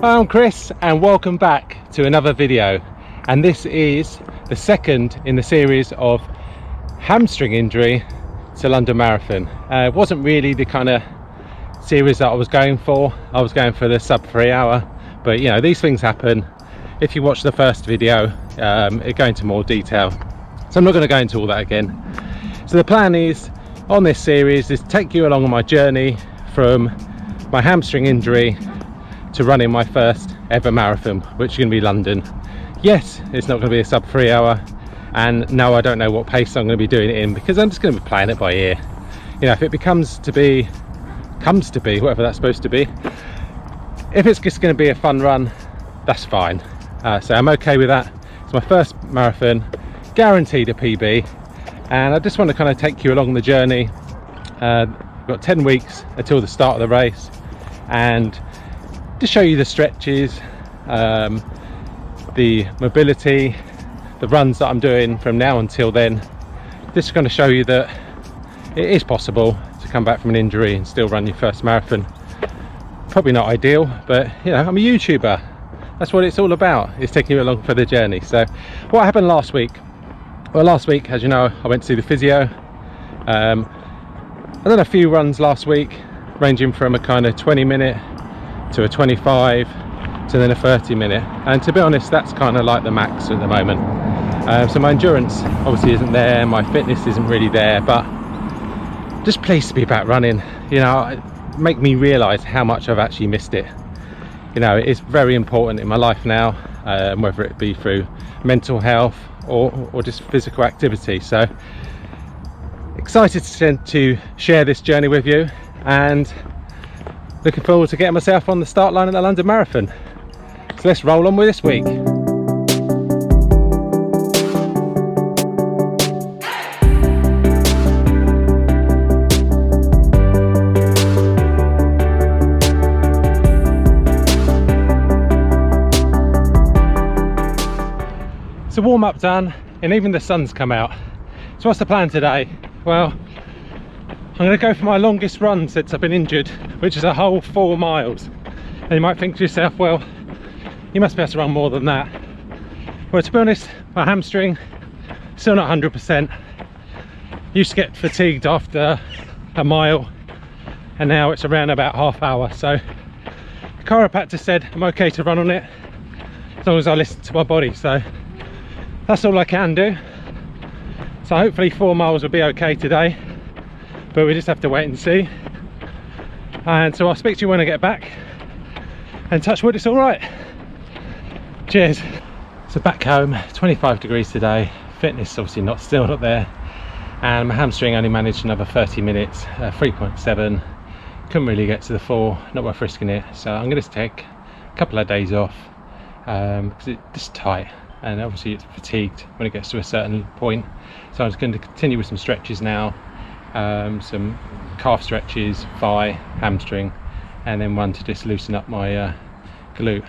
Hi, I'm Chris and welcome back to another video, and this is the second in the series of hamstring injury to London Marathon. It wasn't really the kind of series that I was going for. I was going for the sub 3 hour, but you know, these things happen. If you watch the first video, it goes into more detail, so I'm not going to go into all that again. So the plan is on this series is to take you along on my journey from my hamstring injury to running my first ever marathon, which is going to be London. Yes, it's not going to be a sub 3 hour, and no, I don't know what pace I'm going to be doing it in, because I'm just going to be playing it by ear. You know, if it comes to be whatever that's supposed to be, if it's just going to be a fun run, that's fine. So I'm okay with that. It's my first marathon, guaranteed a PB, and I just want to kind of take you along the journey. We've got 10 weeks until the start of the race, and to show you the stretches, the mobility, the runs that I'm doing from now until then. This is going to show you that it is possible to come back from an injury and still run your first marathon. Probably not ideal, but you know, I'm a YouTuber. That's what it's all about, is taking you along for the journey. So what happened last week? Well, last week, as you know, I went to see the physio. I done a few runs last week, ranging from a kind of 20-minute to a 25 to then a 30-minute, and to be honest, that's kind of like the max at the moment. So my endurance obviously isn't there, my fitness isn't really there, but just pleased to be back running. You know, it make me realize how much I've actually missed it. You know, it's very important in my life now, whether it be through mental health or just physical activity. So excited to share this journey with you, and looking forward to getting myself on the start line at the London Marathon. So let's roll on with this week. So warm up done, and even the sun's come out. So what's the plan today? Well, I'm going to go for my longest run since I've been injured, which is a whole 4 miles. And you might think to yourself, well, you must be able to run more than that. Well, to be honest, my hamstring still not 100%. Used to get fatigued after a mile, and now it's around about half hour. So the chiropractor said I'm okay to run on it as long as I listen to my body. So that's all I can do. So hopefully 4 miles will be okay today, but we just have to wait and see. And so I'll speak to you when I get back, and touch wood, it's all right. Cheers. So back home, 25 degrees today. Fitness obviously still not there, and my hamstring only managed another 30 minutes, 3.7. Couldn't really get to the 4, not worth risking it. So I'm going to take a couple of days off because it's just tight, and obviously it's fatigued when it gets to a certain point. So I'm just going to continue with some stretches now, some calf stretches, thigh, hamstring, and then one to just loosen up my glute.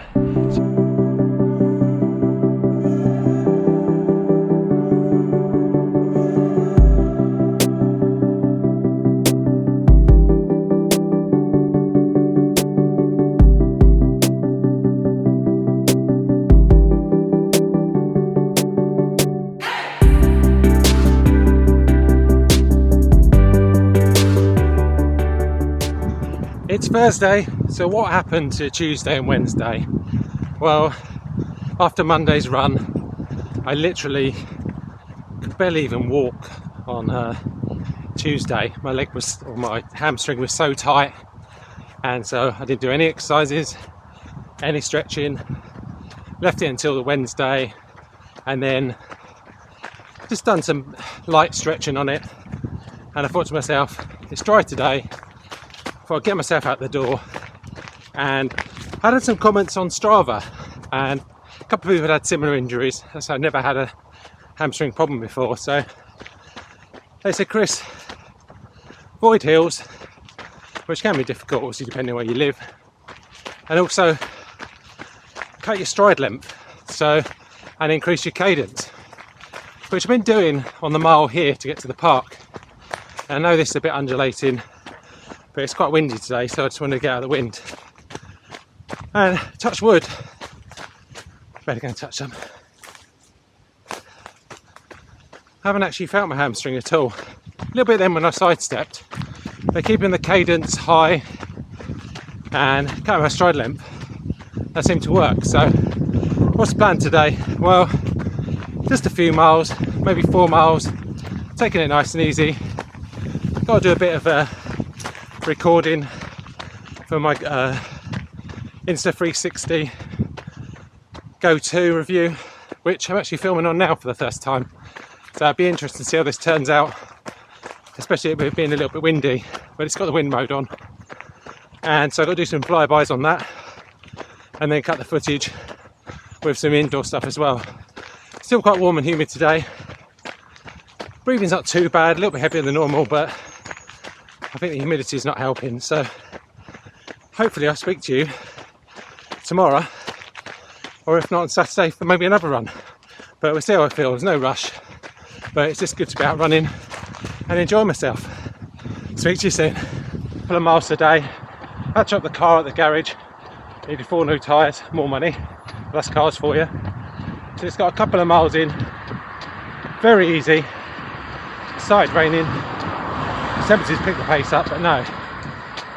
It's Thursday, so what happened to Tuesday and Wednesday? Well, after Monday's run, I literally could barely even walk on Tuesday. My hamstring was so tight, and so I didn't do any exercises, any stretching, left it until the Wednesday, and then just done some light stretching on it. And I thought to myself, it's dry today, I'll get myself out the door. And I had some comments on Strava, and a couple of people had similar injuries, so I've never had a hamstring problem before. So they said, Chris, avoid hills, which can be difficult obviously depending on where you live, and also cut your stride length, and increase your cadence, which I've been doing on the mile here to get to the park. And I know this is a bit undulating, but it's quite windy today, so I just wanted to get out of the wind. And touch wood, better go and touch some. I haven't actually felt my hamstring at all. A little bit then when I sidestepped, but keeping the cadence high and cutting my stride length, that seemed to work. So what's the plan today? Well, just a few miles, maybe 4 miles, taking it nice and easy. Got to do a bit of recording for my Insta 360 go-to review, which I'm actually filming on now for the first time. So it'd be interesting to see how this turns out, especially it being a little bit windy, but it's got the wind mode on. And so I've got to do some flybys on that and then cut the footage with some indoor stuff as well. Still quite warm and humid today. Breathing's not too bad, a little bit heavier than normal, but I think the humidity is not helping. So hopefully I'll speak to you tomorrow, or if not on Saturday for maybe another run. But we'll see how I feel. There's no rush, but it's just good to be out running and enjoy myself. Speak to you soon. A couple of miles today. Patch up the car at the garage. Needed 4 new tyres, more money. That's cars for you. So it's got a couple of miles in. Very easy. Started raining. Temperatures pick the pace up, but no.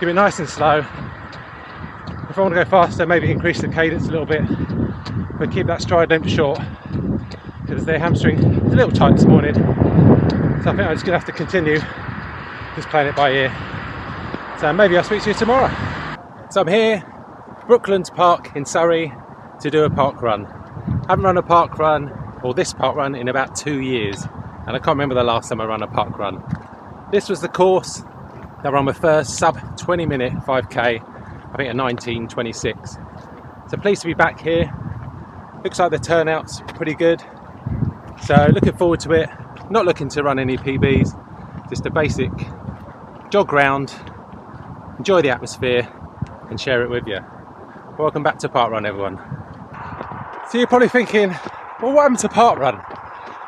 Keep it nice and slow. If I want to go faster, maybe increase the cadence a little bit, but keep that stride length short, because the hamstring is a little tight this morning. So I think I'm just going to have to continue just playing it by ear. So maybe I'll speak to you tomorrow. So I'm here, Brooklands Park in Surrey, to do a park run. I haven't run a park run, or this park run, in about 2 years, and I can't remember the last time I ran a park run. This was the course that I ran my first sub 20 minute 5k, I think at 19:26. So pleased to be back here. Looks like the turnout's pretty good. So looking forward to it. Not looking to run any PBs, just a basic jog round, enjoy the atmosphere and share it with you. Welcome back to Park Run, everyone. So you're probably thinking, well, what happened to Park Run?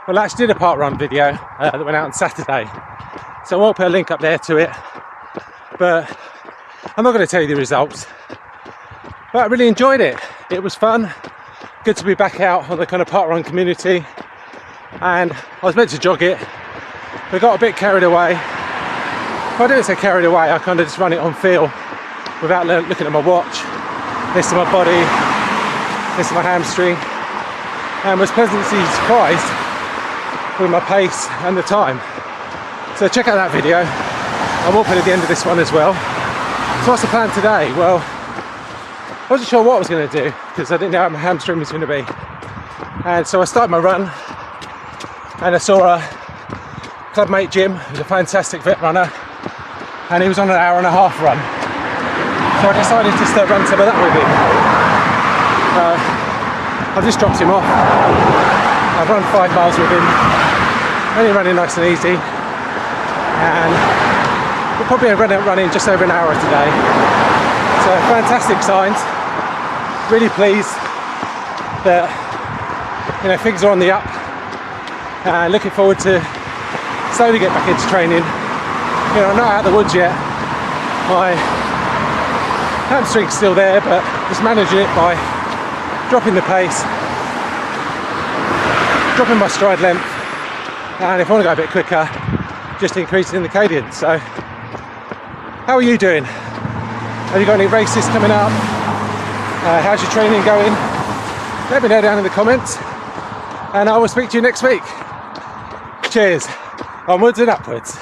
Well, I actually did a Park Run video that went out on Saturday. So I won't put a link up there to it, but I'm not going to tell you the results. But I really enjoyed it. It was fun. Good to be back out on the kind of park run community. And I was meant to jog it, but got a bit carried away. Well, I didn't say carried away, I kind of just run it on feel without looking at my watch, listen to my body, listen to my hamstring, and was pleasantly surprised with my pace and the time. So check out that video. I will put it at the end of this one as well. So what's the plan today? Well, I wasn't sure what I was going to do because I didn't know how my hamstring was going to be. And so I started my run and I saw a clubmate Jim, who's a fantastic vet runner, and he was on an 1.5 hour run. So I decided just to run some of that with him. I've just dropped him off. I've run 5 miles with him, only running nice and easy, and we'll probably end up running just over an hour today. So fantastic signs. Really pleased that things are on the up, and looking forward to slowly get back into training. I'm not out of the woods yet. My hamstring's still there, but just managing it by dropping the pace, dropping my stride length, and if I want to go a bit quicker, just increasing the cadence. So how are you doing? Have you got any races coming up? How's your training going? Let me know down in the comments, and I will speak to you next week. Cheers, onwards and upwards.